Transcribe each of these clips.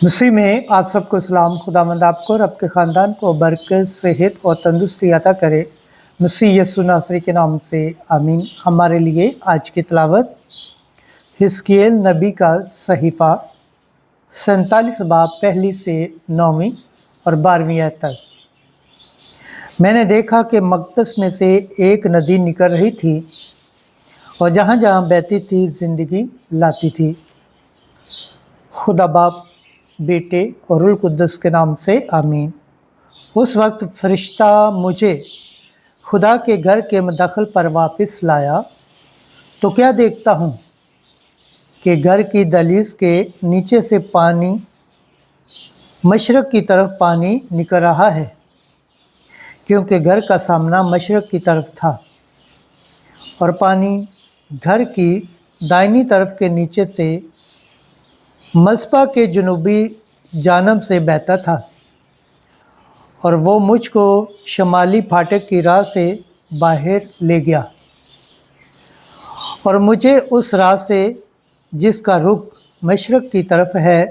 मसीह में आप सबको सलाम। खुदावंद आपको और आपके ख़ानदान को बरकत, सेहत और तंदुरुस्ती अता करे। मसीह यीशु नासरी के नाम से आमीन। हमारे लिए आज की तलावत हिस्कियल नबी का सहीफ़ा 47 बाब 1 से 9 और 12 आयत तक। मैंने देखा कि मक़दस में से एक नदी निकल रही थी और जहाँ जहाँ बहती थी ज़िंदगी लाती थी। खुदा बाप, बेटे और रूह कुद्दुस के नाम से आमीन। उस वक्त फरिश्ता मुझे खुदा के घर के मदखल पर वापस लाया तो क्या देखता हूँ कि घर की दहलीज के नीचे से पानी मशरक़ की तरफ पानी निकल रहा है, क्योंकि घर का सामना मशरक़ की तरफ था और पानी घर की दाहिनी तरफ के नीचे से मस्बा के जनूबी जानब से बहता था और वो मुझको शमाली फाटक की राह से बाहर ले गया और मुझे उस राह से जिसका रुख मशरक़ की तरफ है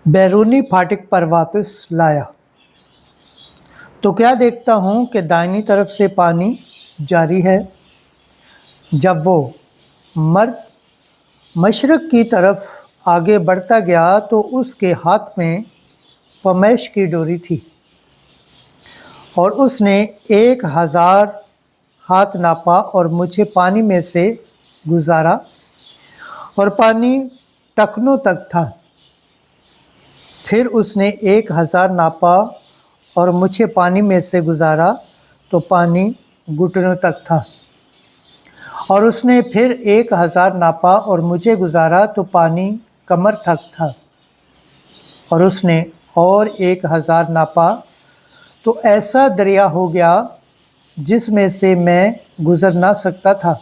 बैरूनी फाटक पर वापस लाया। तो क्या देखता हूँ कि दाहिनी तरफ से पानी जारी है। जब वो मर्द मशरक़ की तरफ आगे बढ़ता गया तो उसके हाथ में पमैश की डोरी थी और उसने 1000 हाथ नापा और मुझे पानी में से गुजारा और पानी टखनों तक था। फिर उसने 1000 नापा और मुझे पानी में से गुजारा तो पानी घुटनों तक था और उसने फिर 1000 नापा और मुझे गुजारा तो पानी कमर तक था और उसने और 1000 नापा तो ऐसा दरिया हो गया जिसमें से मैं गुज़र ना सकता था,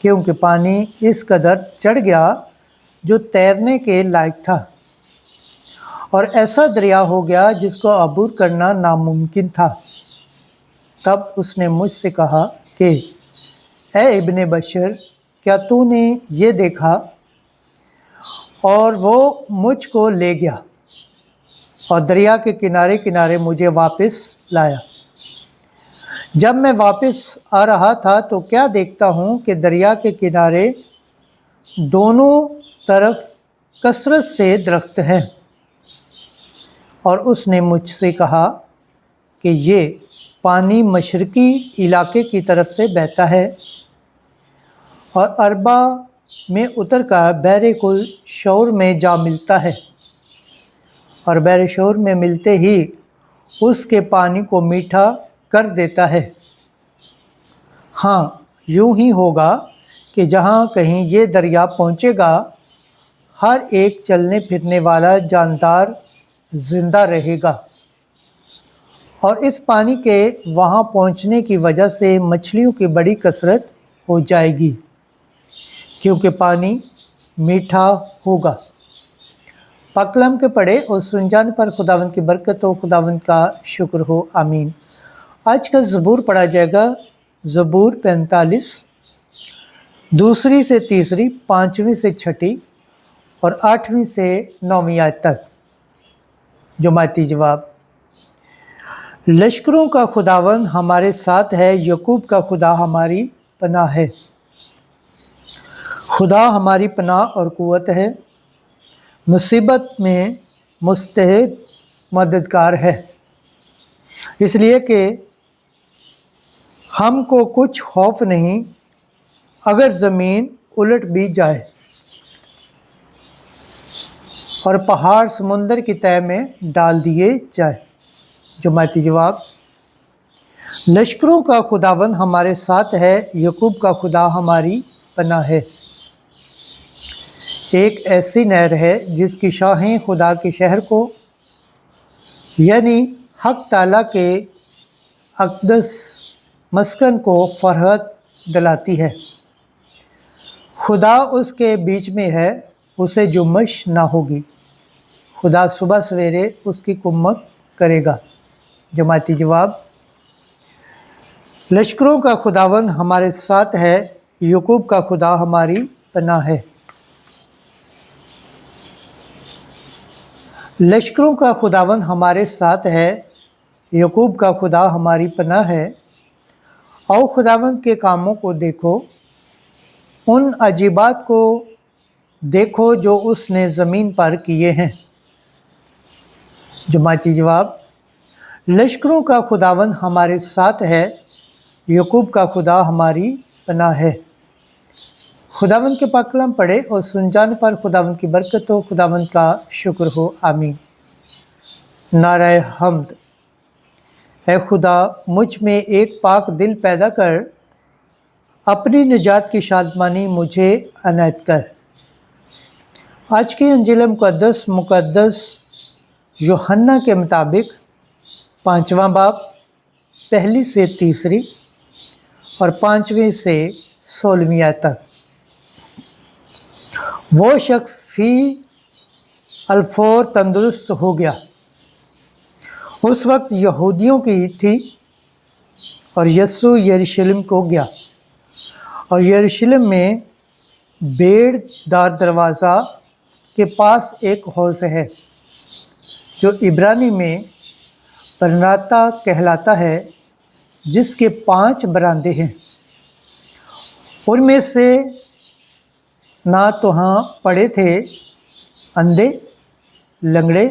क्योंकि पानी इस कदर चढ़ गया जो तैरने के लायक था और ऐसा दरिया हो गया जिसको अबूर करना नामुमकिन था। तब उसने मुझसे कहा कि ए इब्ने बशर, क्या तूने ये देखा? और वो मुझको ले गया और दरिया के किनारे किनारे मुझे वापस लाया। जब मैं वापस आ रहा था तो क्या देखता हूँ कि दरिया के किनारे दोनों तरफ कसरत से दरख्त हैं और उसने मुझसे कहा कि ये पानी मशरक़ी इलाके की तरफ से बहता है और अरबा में उतर कर बहरे कुल शौर में जा मिलता है और बहरे शौर में मिलते ही उसके पानी को मीठा कर देता है। हाँ, यूं ही होगा कि जहाँ कहीं ये दरिया पहुँचेगा हर एक चलने फिरने वाला जानदार ज़िंदा रहेगा और इस पानी के वहाँ पहुँचने की वजह से मछलियों की बड़ी कसरत हो जाएगी, क्योंकि पानी मीठा होगा। पाकलाम के पढ़े और सुन जाने पर खुदावंद की बरकत हो, खुदावंद का शुक्र हो, आमीन। आज का ज़बूर पढ़ा जाएगा ज़बूर 45 2 से 3, 5 से 6 और 8 से 9 आयत तक। जुमाती जवाब। लश्करों का खुदावंद हमारे साथ है, यकूब का खुदा हमारी पनाह है। खुदा हमारी पनाह और क़ुव्वत है, मुसीबत में मुस्तैद मददगार है। इसलिए कि हमको कुछ खौफ नहीं अगर ज़मीन उलट भी जाए और पहाड़ समुंदर की तह में डाल दिए जाए। जुमाती जवाब। लश्करों का खुदावंद हमारे साथ है, यकूब का खुदा हमारी पनाह है। एक ऐसी नहर है जिसकी शाहें खुदा के शहर को यानी हक ताला के अक़दस मस्कन को फरहत दिलाती है। खुदा उसके बीच में है, उसे जुम्मश ना होगी। खुदा सुबह सवेरे उसकी कुम्मत करेगा। जमाती जवाब। लश्करों का खुदावंद हमारे साथ है, यकूब का खुदा हमारी पनाह है। लश्करों का खुदावंद हमारे साथ है, याकूब का खुदा हमारी पनाह है। आओ खुदावंद के कामों को देखो, उन अजीबात को देखो जो उसने ज़मीन पर किए हैं। जमाती जवाब, लश्करों का खुदावंद हमारे साथ है, याकूब का खुदा हमारी पनाह है। खुदावंद के पाक कलाम पढ़े और सुन जाने पर खुदावंद की बरकत हो, खुदावंद का शुक्र हो, आमीन। नाराए हम्द। ऐ खुदा, मुझ में एक पाक दिल पैदा कर, अपनी निजात की शादमानी मुझे अनायत कर। आज की अंजील मुक़द्दस यूहन्ना के मुताबिक 5वां बाब 1 से 3 और 5वीं से 16वीं आयत तक। वो शख्स फी अल्फोर तंदुरुस्त हो गया। उस वक्त यहूदियों की ईद थी और यस्सु यरूशलेम को गया। और यरूशलेम में बेड़दार दरवाज़ा के पास एक हौज़ है जो इब्रानी में बरनाता कहलाता है, जिसके 5 बरामदे हैं। उनमें से ना तो हाँ पड़े थे अंधे, लंगड़े,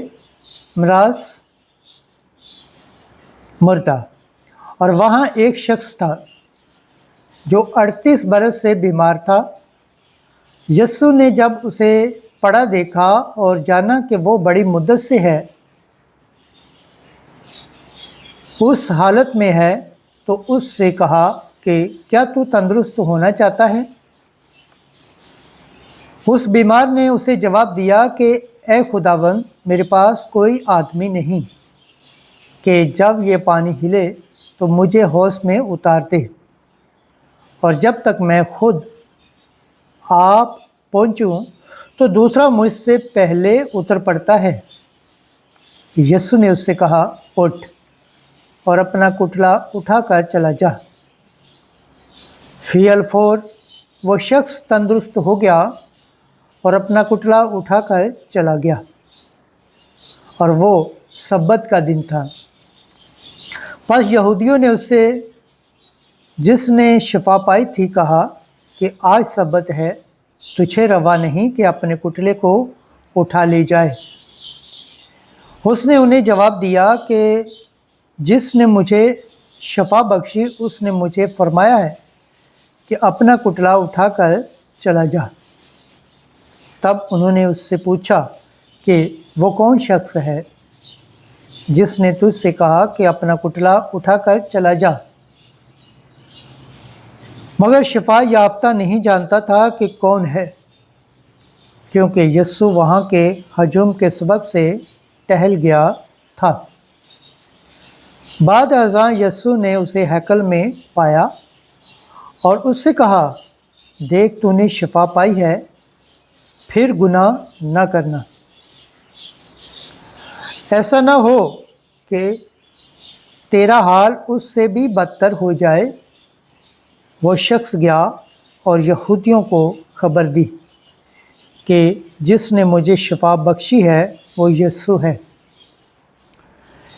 मराज, मुर्दा। और वहाँ एक शख्स था जो 38 बरस से बीमार था। यस्सु ने जब उसे पड़ा देखा और जाना कि वो बड़ी मुद्दत से है, उस हालत में है, तो उससे कहा कि क्या तू तंदुरुस्त होना चाहता है? उस बीमार ने उसे जवाब दिया कि ए खुदावंद, मेरे पास कोई आदमी नहीं कि जब ये पानी हिले तो मुझे हौज़ में उतार दे, और जब तक मैं खुद आप पहुँचूँ तो दूसरा मुझसे पहले उतर पड़ता है। यस्सु ने उससे कहा, उठ और अपना कुटला उठाकर चला जा। फी अल्फोर वो शख्स तंदुरुस्त हो गया और अपना कुटला उठाकर चला गया, और वो सब्बत का दिन था। बस यहूदियों ने उससे, जिसने शिफा पाई थी, कहा कि आज सब्बत है, तुझे रवा नहीं कि अपने कुटले को उठा ले जाए। उसने उन्हें जवाब दिया कि जिसने मुझे शफा बख्शी उसने मुझे फरमाया है कि अपना कुटला उठाकर चला जा। तब उन्होंने उससे पूछा कि वो कौन शख्स है जिसने तुझसे कहा कि अपना कुटला उठाकर चला जा। मगर शिफा याफ्ता नहीं जानता था कि कौन है, क्योंकि यस्सु वहाँ के हजूम के सबब से टहल गया था। बाद अज़ां यस्सु ने उसे हैकल में पाया और उससे कहा, देख तूने शिफा पाई है, फिर गुनाह न करना, ऐसा न हो कि तेरा हाल उससे भी बदतर हो जाए। वो शख्स गया और यहूदियों को खबर दी कि जिसने मुझे शिफा बख्शी है वो यस्सु है।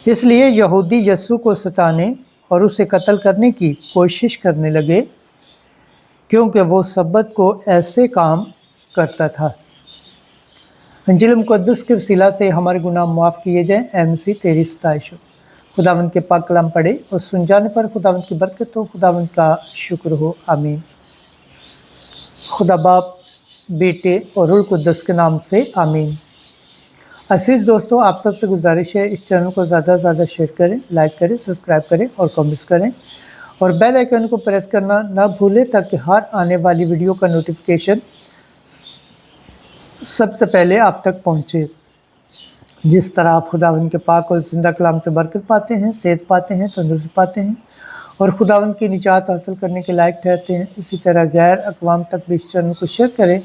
इसलिए यहूदी यस्सु को सताने और उसे कत्ल करने की कोशिश करने लगे, क्योंकि वो सब्बत को ऐसे काम करता था। अंजील मुक़द्दस के वसीला से हमारे गुनाह माफ़ किए जाएँ। ऐ मसीह तेरी सताइश हो। खुदावंद के पाक कलाम पढ़े और सुन जाने पर खुदावंद की बरकत हो, खुदावंद का शुक्र हो, आमीन। खुदा बाप, बेटे और रूह कुद्दस के नाम से आमीन। अजीज़ दोस्तों, आप सबसे गुजारिश है इस चैनल को ज़्यादा से ज़्यादा शेयर करें, लाइक करें, सब्सक्राइब करें और कमेंट्स करें, और बेल आइकन को प्रेस करना ना भूलें ताकि हर आने वाली वीडियो का नोटिफिकेशन सबसे पहले आप तक पहुँचे। जिस तरह आप खुदावंद के पाक और ज़िंदा कलाम से बरकत पाते हैं, सेहत पाते हैं, तंदुरुस्ती पाते हैं और खुदावंद की निजात हासिल करने के लायक ठहरते हैं, इसी तरह गैर अक़वाम तक भी इस चैनल को शेयर करें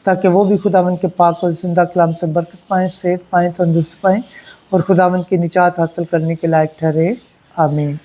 ताकि वो भी खुदावंद के पाक और ज़िंदा कलाम से बरकत पाएँ, सेहत पाएँ, तंदुरुस्ती पाएँ और खुदावंद की निजात हासिल करने के लायक ठहरे। आमीन।